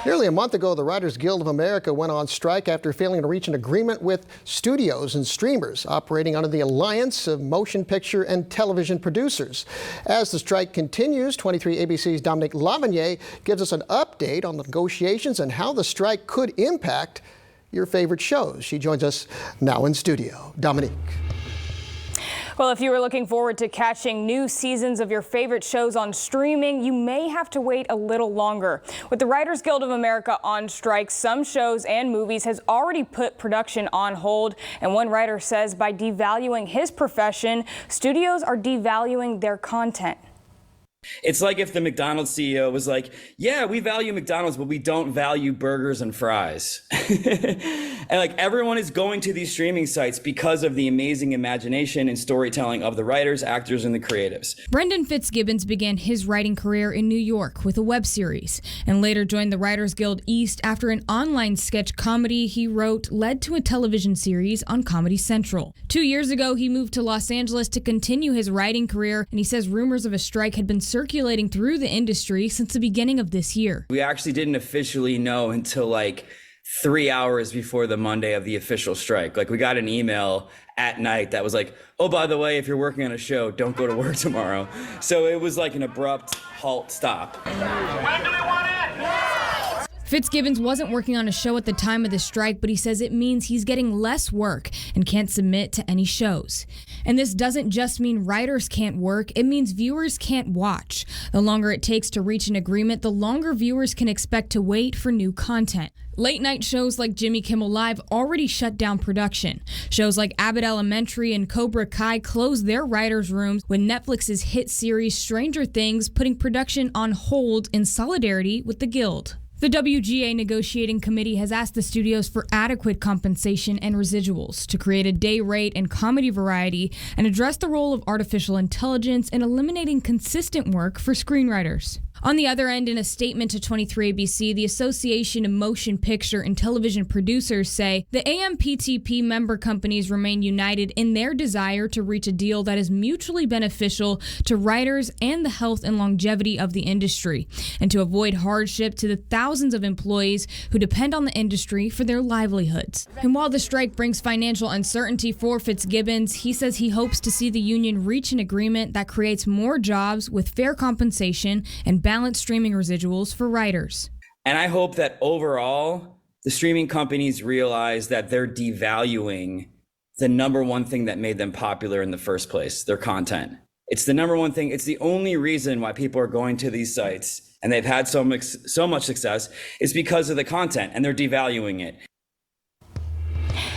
Nearly a month ago, the Writers Guild of America went on strike after failing to reach an agreement with studios and streamers operating under the Alliance of Motion Picture and Television Producers. As the strike continues, 23 ABC's Dominique LaVigne gives us an update on the negotiations and how the strike could impact your favorite shows. She joins us now in studio. Dominique. Well, if you were looking forward to catching new seasons of your favorite shows on streaming, you may have to wait a little longer. With the Writers Guild of America on strike, some shows and movies has already put production on hold. And one writer says by devaluing his profession, studios are devaluing their content. It's like if the McDonald's CEO was like, yeah, we value McDonald's, but we don't value burgers and fries. And like everyone is going to these streaming sites because of the amazing imagination and storytelling of the writers, actors, and the creatives. Brendan Fitzgibbons began his writing career in New York with a web series and later joined the Writers Guild East after an online sketch comedy he wrote led to a television series on Comedy Central. 2 years ago, he moved to Los Angeles to continue his writing career, and he says rumors of a strike had been circulating through the industry since the beginning of this year. We actually didn't officially know until like 3 hours before the Monday of the official strike. Like we got an email at night that was like, oh, by the way, if you're working on a show, don't go to work tomorrow. So it was like an abrupt halt stop. When do we want it? Fitzgibbons wasn't working on a show at the time of the strike, but he says it means he's getting less work and can't submit to any shows. And this doesn't just mean writers can't work, it means viewers can't watch. The longer it takes to reach an agreement, the longer viewers can expect to wait for new content. Late night shows like Jimmy Kimmel Live already shut down production. Shows like Abbott Elementary and Cobra Kai closed their writers' rooms, with Netflix's hit series Stranger Things putting production on hold in solidarity with the Guild. The WGA negotiating committee has asked the studios for adequate compensation and residuals to create a day rate and comedy variety and address the role of artificial intelligence in eliminating consistent work for screenwriters. On the other end, in a statement to 23 ABC, the Association of Motion Picture and Television Producers say the AMPTP member companies remain united in their desire to reach a deal that is mutually beneficial to writers and the health and longevity of the industry, and to avoid hardship to the thousands of employees who depend on the industry for their livelihoods. And while the strike brings financial uncertainty for Fitzgibbons, he says he hopes to see the union reach an agreement that creates more jobs with fair compensation and balanced streaming residuals for writers. And I hope that overall, the streaming companies realize that they're devaluing the number one thing that made them popular in the first place, their content. It's the number one thing. It's the only reason why people are going to these sites and they've had so much success is because of the content, and they're devaluing it.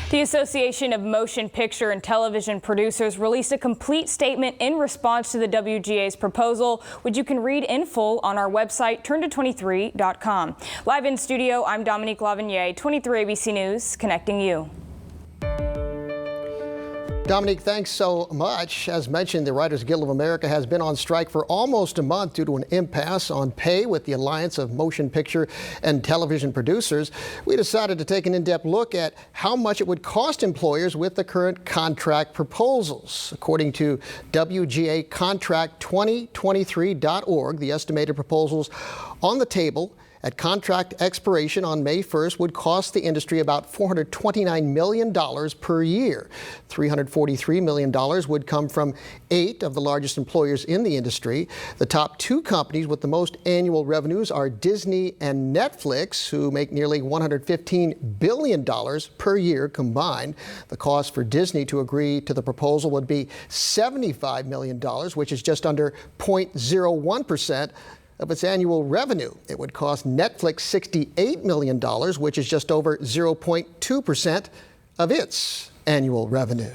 The Association of Motion Picture and Television Producers released a complete statement in response to the WGA's proposal, which you can read in full on our website, turnto23.com. Live in studio, I'm Dominique LaVigne, 23 ABC News, connecting you. Dominique, thanks so much. As mentioned, the Writers Guild of America has been on strike for almost a month due to an impasse on pay with the Alliance of Motion Picture and Television Producers. We decided to take an in-depth look at how much it would cost employers with the current contract proposals. According to WGA Contract 2023.org, the estimated proposals on the table at contract expiration on May 1st would cost the industry about $429 million per year. $343 million would come from 8 of the largest employers in the industry. The top 2 companies with the most annual revenues are Disney and Netflix, who make nearly $115 billion per year combined. The cost for Disney to agree to the proposal would be $75 million, which is just under 0.01% of its annual revenue. It would cost Netflix $68 million, which is just over 0.2% of its annual revenue.